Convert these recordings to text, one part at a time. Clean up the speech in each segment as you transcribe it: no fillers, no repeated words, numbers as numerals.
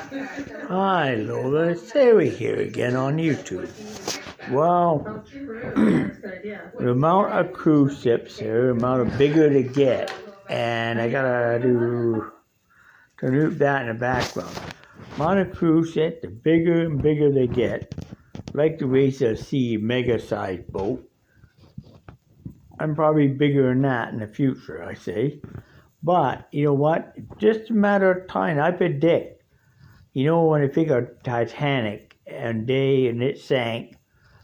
Hi Lola, it's Terry here again on YouTube. Well, the amount of cruise ships here, the amount of bigger they get, and I gotta do that in the background. Amount of cruise ships, the bigger and bigger they get, like the race of sea mega-sized boat. I'm probably bigger than that in the future, I say. But you know what? Just a matter of time. I predict. You know, when I think of Titanic and it sank,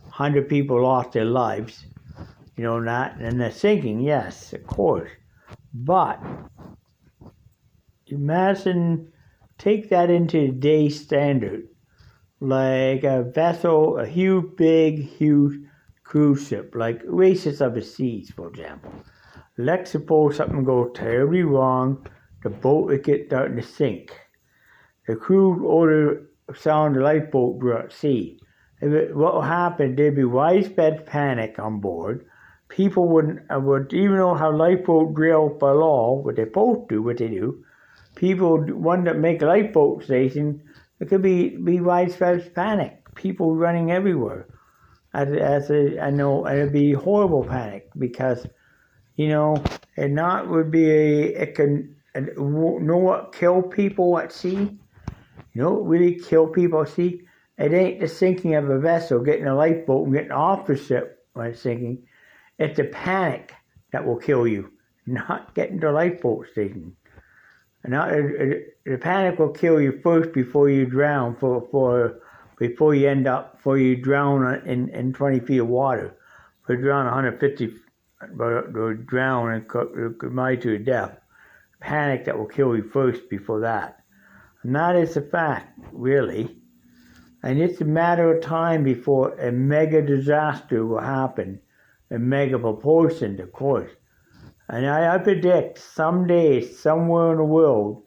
100 people lost their lives. You know that, and the sinking, yes, of course. But imagine, take that into today's standard, like a vessel, a huge cruise ship, like Races of the Seas, for example. Let's suppose something goes terribly wrong, the boat would get starting to sink. The crew order sound the lifeboat at sea. What will happen? There'd be widespread panic on board. People would even know how lifeboat drill by law, what they're supposed to, what they do. People want to make a lifeboat station. It could be widespread panic. People running everywhere. I know, and it'd be horrible panic because, you know, it would be it can know what kill people at sea. You know what really kill people at sea? It ain't the sinking of a vessel, getting a lifeboat and getting off the ship when it's sinking. It's the panic that will kill you, not getting to a lifeboat station. And the panic will kill you first before you drown, before you drown in 20 feet of water. If you drown 150, drown and could to death. Panic that will kill you first before that. And that is a fact, really. And it's a matter of time before a mega disaster will happen, in mega proportions, of course. And I predict someday, somewhere in the world,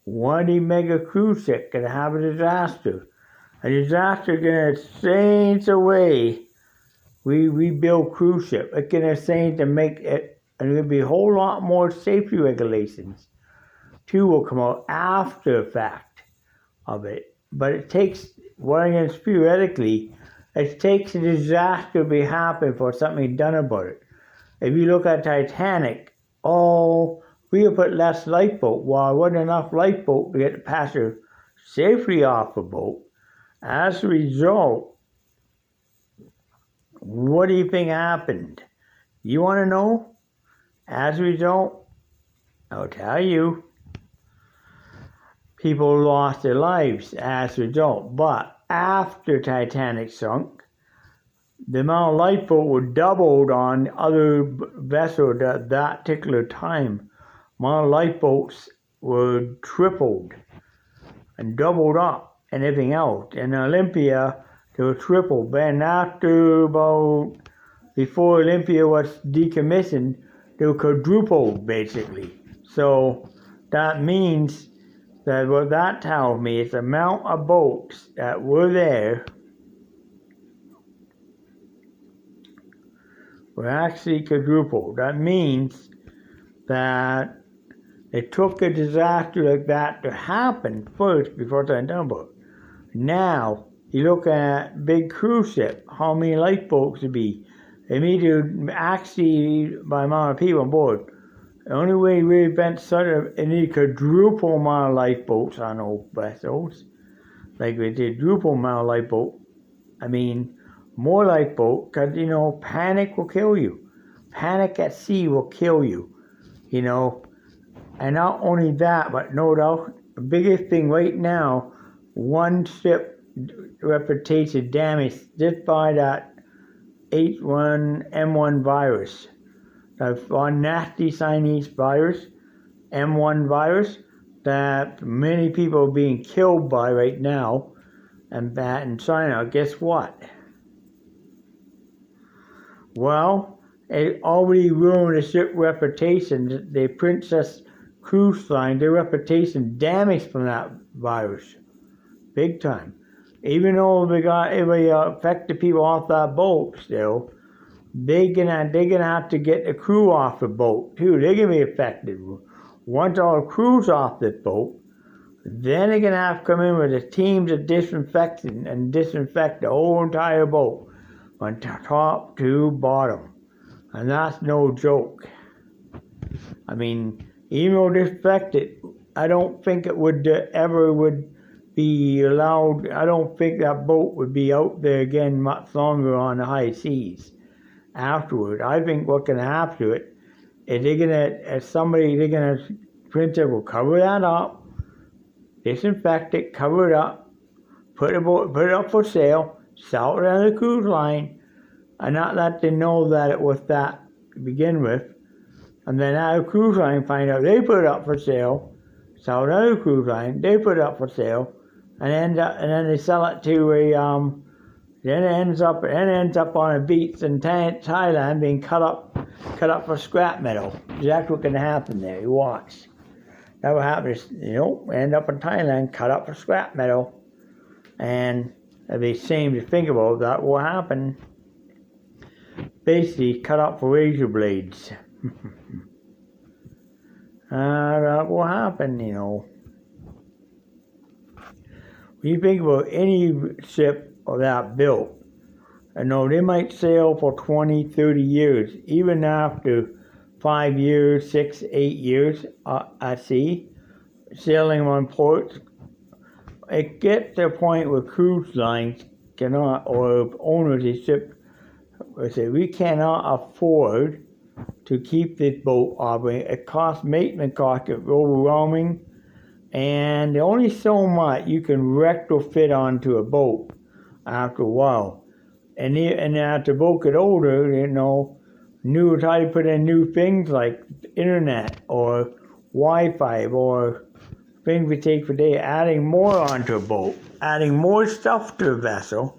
one of these mega cruise ships gonna have a disaster. A disaster gonna change the way we build cruise ships. It's gonna change to make it, and there'll be a whole lot more safety regulations. Too will come out after the fact of it. But it takes, theoretically, it takes a disaster to happen for something done about it. If you look at Titanic, we have put less lifeboat. Well, there wasn't enough lifeboat to get the passenger safely off the boat. As a result, what do you think happened? You want to know? As a result, I'll tell you. People lost their lives as a result. But after Titanic sunk, the amount of lifeboat were doubled on other vessels at that particular time. The amount of lifeboats were tripled and doubled up and everything else. In Olympia, they were tripled. And before Olympia was decommissioned, they were quadrupled, basically. So that means that what that tells me is the amount of boats that were there were actually quadrupled. That means that it took a disaster like that to happen first before it's done about. Now, you look at big cruise ship, how many lifeboats would be? They need to actually, by amount of people on board, the only way we invent it need quadruple amount of lifeboats on old vessels. Like we did quadruple amount of lifeboat. I mean, more lifeboat, because, you know, panic will kill you. Panic at sea will kill you, you know. And not only that, but no doubt, the biggest thing right now, one ship reputation damaged just by that H1N1 virus. That nasty Chinese virus, M1 virus, that many people are being killed by right now, and that in China. Guess what? Well, it already ruined the ship reputation. The Princess Cruise Line, their reputation damaged from that virus, big time. Even though it affected people off that boat still, they're gonna have to get the crew off the boat too. They're gonna be affected. Once all the crew's off the boat, Then they're going to have to come in with a team to disinfect the whole entire boat from top to bottom. And that's no joke. I mean, even though disinfected, I don't think it would ever would be allowed. I don't think that boat would be out there again much longer on the high seas afterward. I think what's going to happen to it is printer will cover that up, disinfect it, cover it up, put it up for sale, sell it on the cruise line, and not let them know that it was that to begin with. And then our cruise line find out they put it up for sale, sell it on the cruise line, they put it up for sale, and then they sell it to then it ends up on a beach in Thailand being cut up for scrap metal. That's what's going to happen there. You watch. That will happen. End up in Thailand, cut up for scrap metal, and it'd be shame to think about. That will happen. Basically, cut up for razor blades. That will happen. When you think about any ship of that built, they might sail for 20, 30 years, even after 5 years, 6, 8 years at sea, sailing on ports. It gets to a point where cruise lines cannot, or owners of ships, say, we cannot afford to keep this boat operating. It costs, maintenance costs are overwhelming, and there's only so much you can retrofit onto a boat after a while. And as the boat get older, try to put in new things like internet or Wi-Fi or things we take for day, adding more onto a boat, adding more stuff to a vessel.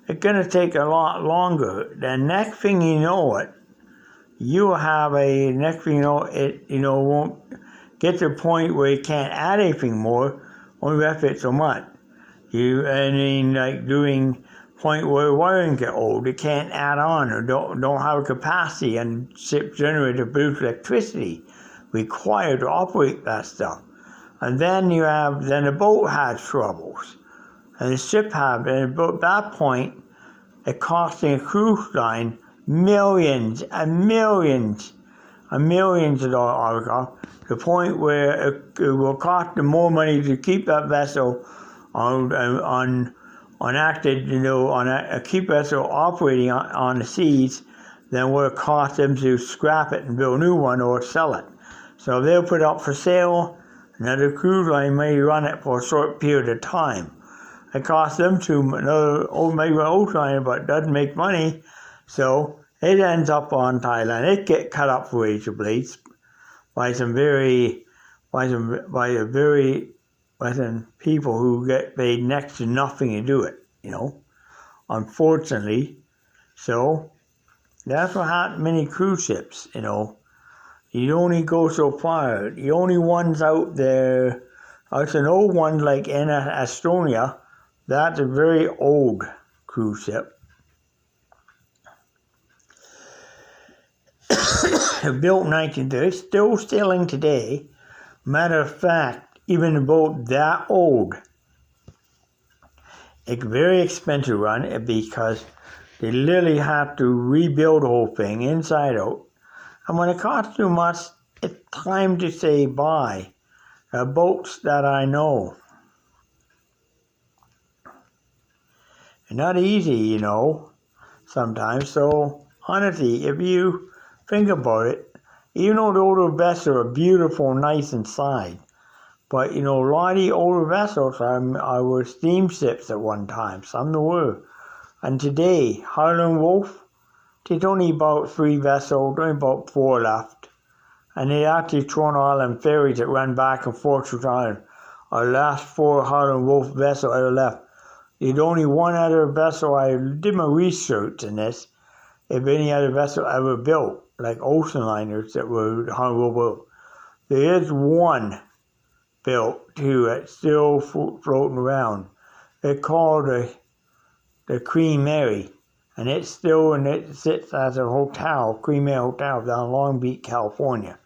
It's going to take a lot longer. The next thing you know it, won't get to the point where you can't add anything more, only retrofit so much. Doing point where wiring get old, it can't add on or don't have a capacity and ship generator to produce electricity required to operate that stuff. And then the boat has troubles. And the ship has, and at that point, it costing a cruise line millions and millions and millions of dollars, to the point where it will cost them more money to keep that vessel keep vessel operating on the seas than what it costs them to scrap it and build a new one or sell it. So they'll put it up for sale. Another cruise line may run it for a short period of time. It costs them maybe an ocean liner, but it doesn't make money. So it ends up on Thailand. It gets cut up for razor blades by some people who get paid next to nothing to do it, unfortunately. So that's what happened to many cruise ships, You only go so far. The only ones out there, it's an old one like in Estonia. That's a very old cruise ship. Built in 1930, still sailing today. Matter of fact, even a boat that old, it's very expensive to run it because they literally have to rebuild the whole thing inside out. And when it costs too much, it's time to say bye. Boats that I know. It's not easy, sometimes. So, honestly, if you think about it, even though the older vessels are beautiful and nice inside, but, a lot of the older vessels were steamships at one time. Some were. And today, Harlan Wolf, there's only about 3 vessels, only about 4 left. And they actually thrown all them ferries that run back and forth to Ireland. Our last 4 Harlan Wolf vessels ever left. There's only one other vessel, I did my research in this, if any other vessel ever built, like ocean liners that were Harlan Wolf built. There is one built too that's still floating around. It's called the Queen Mary. And it sits as a hotel, Queen Mary Hotel, down in Long Beach, California.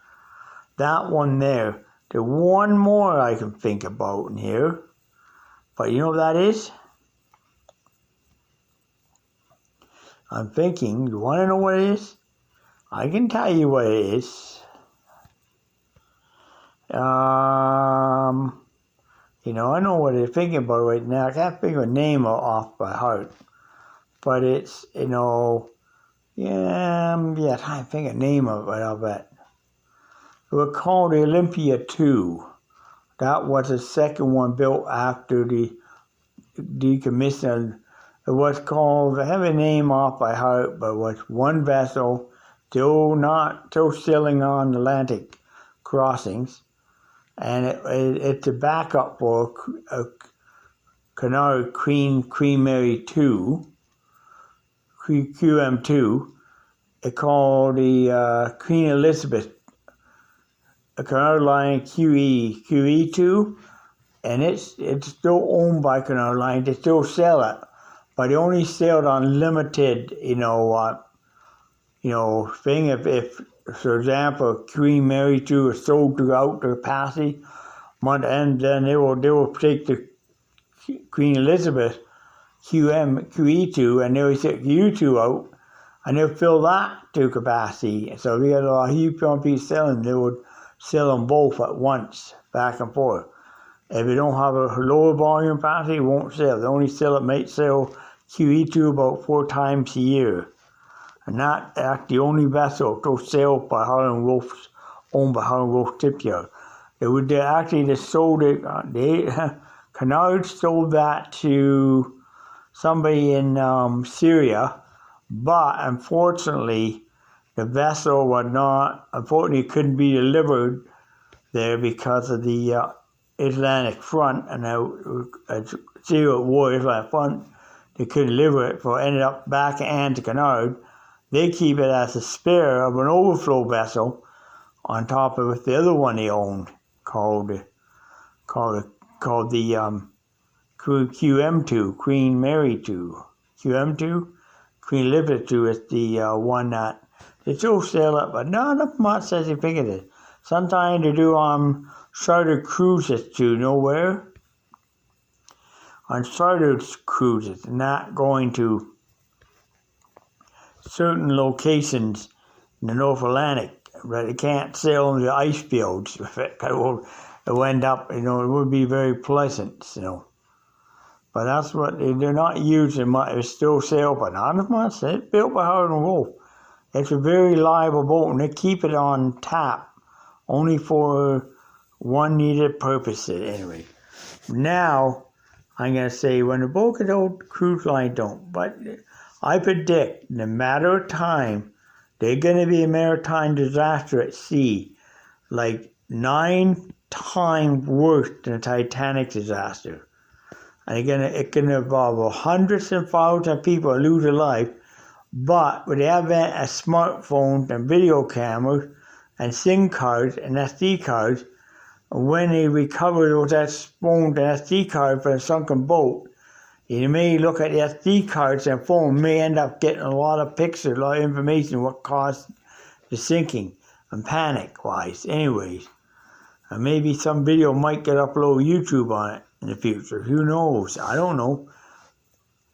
That one there, There's one more I can think about in here. But you know what that is? I'm thinking, you want to know what it is? I can tell you what it is. You know, I know what I'm thinking about right now. I can't think of a name off by heart. But it's, you know, I'm trying to think of a name of it. It was called the Olympia 2. That was the second one built after the decommissioning. It was called, I have a name off by heart, but it was one vessel, still sailing on Atlantic crossings. And it's a backup for a Canary Queen Mary 2, QM2. It's called the Queen Elizabeth, a Canary Line QE2, and it's still owned by Canary Line. They still sell it, but they only sell it on limited, thing. If for example, Queen Mary 2 is sold throughout their capacity, and then they will take the Queen Elizabeth QE2 and they will take U2 out, and they'll fill that to capacity. So if you got a huge quantity selling, they would sell them both at once, back and forth. If you don't have a lower volume capacity, it won't sell. They only might sell QE2 about 4 times a year. And that's the only vessel to sell by Harlan Wolff's, owned by Harlan Wolff Shipyard. They actually just sold it. Canard sold that to somebody in Syria, but unfortunately, the vessel couldn't be delivered there because of the Atlantic front, and Syria war Atlantic front. They couldn't deliver it, so it ended up back to Canard. They keep it as a spare of an overflow vessel on top of the other one they owned, called the QM2, Queen Mary 2. QM2, Queen Elizabeth 2 is the one that they still sell it, but not enough much as you think it is. Sometimes they do charter cruises to nowhere. On charter cruises, not going to certain locations in the North Atlantic, but they can't sail in the ice fields. It will end up, it would be very pleasant, But that's what they're not using much. It's still sail, but not as much. It's built by Harlan Wolff. It's a very reliable boat, and they keep it on tap only for one needed purpose anyway. Now, I'm going to say when the boat gets old, cruise line don't. But I predict in a matter of time, there's going to be a maritime disaster at sea, like 9 times worse than the Titanic disaster. And it can involve hundreds and thousands of people who lose their life. But with the advent of smartphones and video cameras and SIM cards and SD cards, when they recover those phones and SD cards from a sunken boat, you may look at the SD cards and phone, may end up getting a lot of pictures, a lot of information, what caused the sinking, and panic-wise. Anyways, and maybe some video might get uploaded YouTube on it in the future. Who knows? I don't know.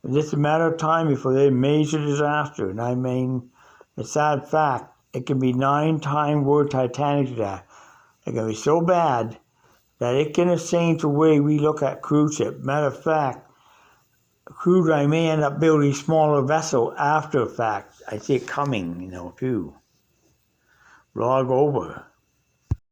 It's just a matter of time before there's a major disaster. And I mean, it's a sad fact. It can be 9 times worse Titanic disaster. It can be so bad that it can change the way we look at cruise ship. Matter of fact, a cruise line may end up building a smaller vessel after the fact. I see it coming, too. Vlog over.